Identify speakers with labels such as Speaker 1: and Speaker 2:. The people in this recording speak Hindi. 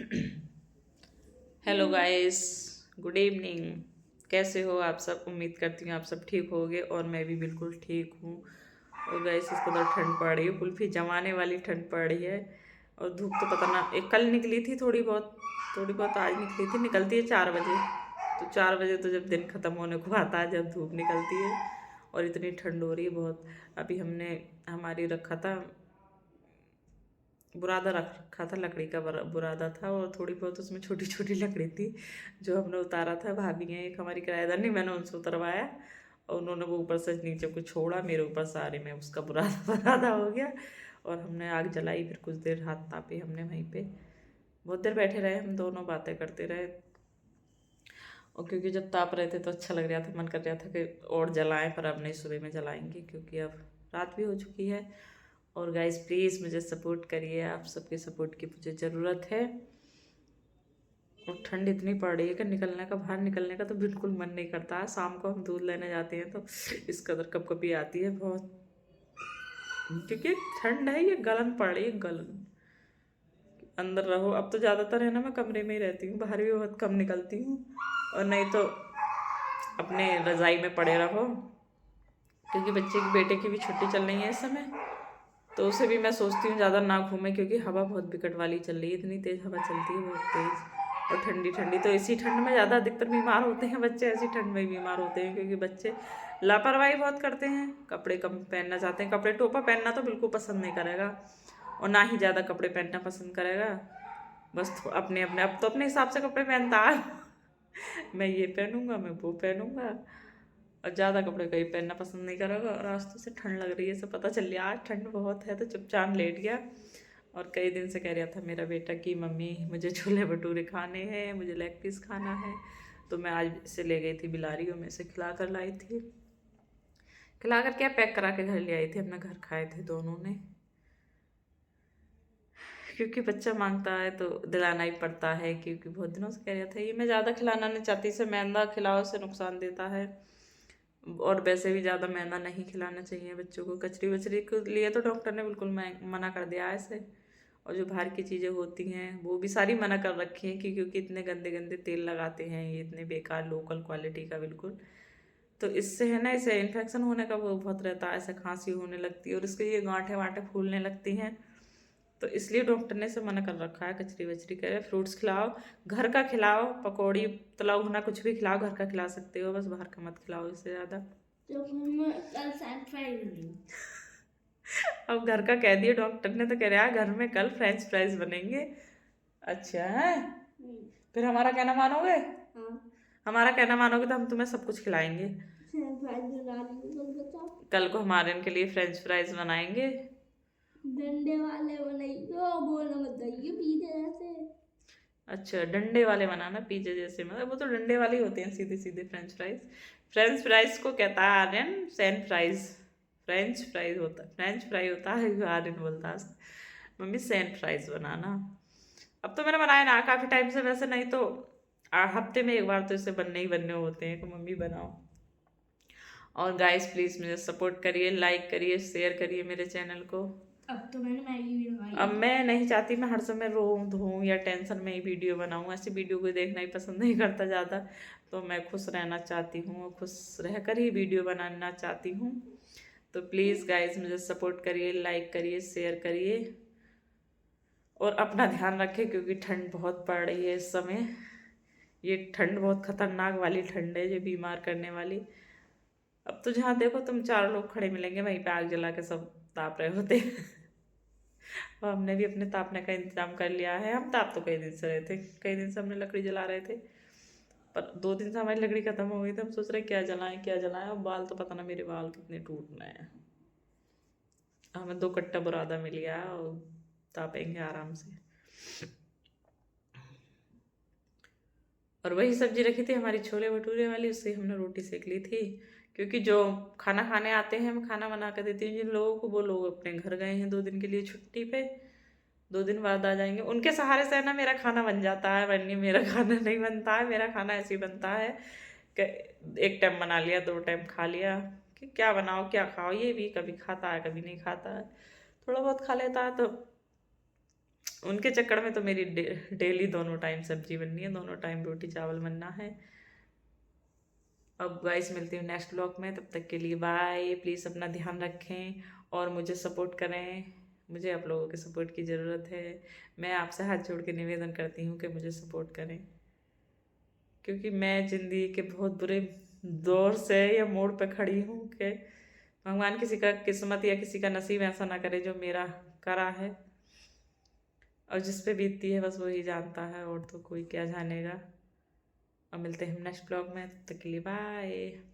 Speaker 1: Hello guys, good evening. कैसे हो आप सब? उम्मीद करती हूँ आप सब ठीक होगे और मैं भी बिल्कुल ठीक हूँ। और गाइस, इसको तो ठंड पड़ रही है, कुल्फी जमाने वाली ठंड पड़ रही है। और धूप तो पता ना, एक कल निकली थी थोड़ी बहुत आज निकली थी। निकलती है 4 बजे। तो 4 बजे तो जब दिन ख़त्म होने को आता है, जब धूप निकलती है। और इतनी ठंड हो रही है बहुत। अभी हमने हमारी रखा था, बुरादा रखा था, लकड़ी का बुरादा था। और थोड़ी बहुत उसमें छोटी छोटी लकड़ी थी जो हमने उतारा था। भाभी है एक हमारी किराएदार नहीं, मैंने उनसे उतरवाया। और उन्होंने वो ऊपर से नीचे को छोड़ा, मेरे ऊपर सारे में उसका बुरादा बुरादा हो गया। और हमने आग जलाई, फिर कुछ देर हाथ तापे हमने वहीं पे। बहुत देर बैठे रहे हम दोनों, बातें करते रहे। और क्योंकि जब ताप रहे थे तो अच्छा लग रहा था, मन कर रहा था कि और जलाएं, पर अब नहीं, सुबह में जलाएंगे क्योंकि अब रात भी हो चुकी है। और गाइस प्लीज़ मुझे सपोर्ट करिए, आप सबके सपोर्ट की मुझे ज़रूरत है। और ठंड इतनी पड़ रही है कि निकलने का, बाहर निकलने का तो बिल्कुल मन नहीं करता है। शाम को हम दूध लेने जाते हैं तो इस कदर कपकपी आती है बहुत, क्योंकि ठंड है, ये गलन पड़ रही है, गलन। अंदर रहो, अब तो ज़्यादातर है ना, मैं कमरे में ही रहती हूँ, बाहर भी बहुत कम निकलती हूँ। और नहीं तो अपने रज़ाई में पड़े रहो, क्योंकि बच्चे की, बेटे की भी छुट्टी चल रही है इस समय। तो उसे भी मैं सोचती हूँ ज़्यादा ना घूमे, क्योंकि हवा बहुत विकट वाली चल रही है, इतनी तेज़ हवा चलती है, बहुत तेज़। और ठंडी ठंडी, तो इसी ठंड में ज़्यादा अधिकतर बीमार होते हैं बच्चे, ऐसी ठंड में बीमार होते हैं क्योंकि बच्चे लापरवाही बहुत करते हैं। कपड़े कम पहनना चाहते हैं, कपड़े टोपा पहनना तो बिल्कुल पसंद नहीं करेगा। और ना ही ज़्यादा कपड़े पहनना पसंद करेगा। बस अपने अपने, अब तो अपने हिसाब से कपड़े पहनता है। मैं ये पहनूंगा, मैं वो पहनूंगा। और ज़्यादा कपड़े कहीं पहनना पसंद नहीं करेगा। और आज तो से ठंड लग रही है, सब पता चल रहा है आज ठंड बहुत है, तो चुपचाप लेट गया। और कई दिन से कह रहा था मेरा बेटा कि मम्मी मुझे छोले भटूरे खाने हैं, मुझे लेग पीस खाना है। तो मैं आज इसे ले गई थी बिलारियों में से, खिला कर लाई थी। खिला कर क्या, पैक करा के घर ले आई थी, अपने घर खाए थे दोनों ने। क्योंकि बच्चा मांगता है तो दिलाना ही पड़ता है, क्योंकि बहुत दिनों से कह रहा था। ये मैं ज़्यादा खिलाना नहीं चाहती, इसे मैदा खिलाओ से नुकसान देता है। और वैसे भी ज़्यादा मैदा नहीं खिलाना चाहिए बच्चों को। कचरी वचरी के लिए तो डॉक्टर ने बिल्कुल मना कर दिया है इसे। और जो बाहर की चीज़ें होती हैं वो भी सारी मना कर रखी हैं, क्योंकि इतने गंदे गंदे तेल लगाते हैं ये, इतने बेकार लोकल क्वालिटी का बिल्कुल। तो इससे है ना, इसे इन्फेक्शन होने का वो बहुत रहता है, ऐसे खांसी होने लगती है और इसके ये गांठें वाँठें फूलने लगती हैं। तो इसलिए डॉक्टर ने इसे मना कर रखा है, कचरी वचरी करे। फ्रूट्स खिलाओ, घर का खिलाओ, पकौड़ी तला भुना कुछ भी खिलाओ, घर का खिला सकते हो, बस बाहर का मत खिलाओ इससे ज़्यादा। तो मैं कल फ्रेंच फ्राइज, अब घर का कह दिया डॉक्टर ने, तो कह रहा है घर में कल फ्रेंच फ्राइज बनेंगे। अच्छा है, फिर हमारा कहना मानोगे? हाँ। हमारा कहना मानोगे तो हम तुम्हें सब कुछ खिलाएंगे। फ्रेंच फ्राइज बना लीजिए कल को, हमारे इनके लिए फ्रेंच फ्राइज बनाएंगे। डंडे वाले बनाइए, बोलना बताइए पिज्जा जैसे। अच्छा, डंडे वाले बनाना, पिज्जा जैसे, मतलब वो तो डंडे वाले ही होते हैं, सीधे सीधे फ्रेंच फ्राइज। फ्रेंच फ्राइज को कहता है आर्यन सैन फ्राइज। फ्रेंच फ्राइज होता, फ्रेंच फ्राई होता है, आर्यन बोलता है। मम्मी सैन फ्राइज बनाना। अब तो मैंने बनाया ना काफ़ी टाइम से, वैसे नहीं तो हफ्ते में एक बार तो इसे बनने ही बनने होते हैं कि मम्मी बनाओ। और गाइस प्लीज़ मुझे सपोर्ट करिए, लाइक करिए, शेयर करिए मेरे चैनल को। अब तो मैंने मैगी भी लगाई। अब मैं नहीं चाहती मैं हर समय रो धोऊँ या टेंशन में ही वीडियो बनाऊँ, ऐसी वीडियो को देखना ही पसंद नहीं करता ज़्यादा। तो मैं खुश रहना चाहती हूँ और खुश रहकर ही वीडियो बनाना चाहती हूँ। तो प्लीज़ गाइस मुझे सपोर्ट करिए, लाइक करिए, शेयर करिए। और अपना ध्यान रखें, क्योंकि ठंड बहुत पड़ रही है इस समय। ये ठंड बहुत खतरनाक वाली ठंड है, जो बीमार करने वाली। अब तो जहाँ देखो तुम 4 लोग खड़े मिलेंगे, वहीं पे आग जला के सब ताप रहे होते हैं। और हमने भी अपने तापने का इंतजाम कर लिया है। हम ताप तो कई दिन से रहे थे, कई दिन से हमने लकड़ी जला रहे थे। पर 2 दिन से हमारी लकड़ी खत्म हो गई, तो हम सोच रहे क्या जलाएं क्या जलाएं। और बाल तो पता ना मेरे बाल कितने टूटने हैं। हमें 2 कट्टा बुरादा मिल गया और तापेंगे आराम से। और वही सब्जी रखी थी हमारी छोले भटूरे वाली, उससे हमने रोटी सेक ली थी। क्योंकि जो खाना खाने आते हैं, मैं खाना बना कर देती हूँ जिन लोगों को, वो लोग अपने घर गए हैं 2 दिन के लिए छुट्टी पे। 2 दिन बाद आ जाएंगे, उनके सहारे से है ना मेरा खाना बन जाता है, वरना मेरा खाना नहीं बनता है। मेरा खाना ऐसे ही बनता है कि एक टाइम बना लिया, 2 टाइम खा लिया। कि क्या बनाओ क्या खाओ, ये भी कभी खाता है कभी नहीं खाता है, थोड़ा बहुत खा लेता है। तो उनके चक्कर में तो मेरी डेली दोनों टाइम सब्जी बननी है, दोनों टाइम रोटी चावल बनना है। अब गाइस मिलती हूँ नेक्स्ट ब्लॉग में, तब तक के लिए बाय। प्लीज़ अपना ध्यान रखें और मुझे सपोर्ट करें, मुझे आप लोगों के सपोर्ट की ज़रूरत है। मैं आपसे हाथ जोड़ के निवेदन करती हूँ कि मुझे सपोर्ट करें, क्योंकि मैं ज़िंदगी के बहुत बुरे दौर से या मोड़ पे खड़ी हूँ कि भगवान किसी का किस्मत या किसी का नसीब ऐसा ना करे जो मेरा करा है, और जिस पे बीतती है बस वही जानता है, और तो कोई क्या जानेगा। अब मिलते हैं हम नेक्स्ट ब्लॉग में, तब तक के लिए बाय।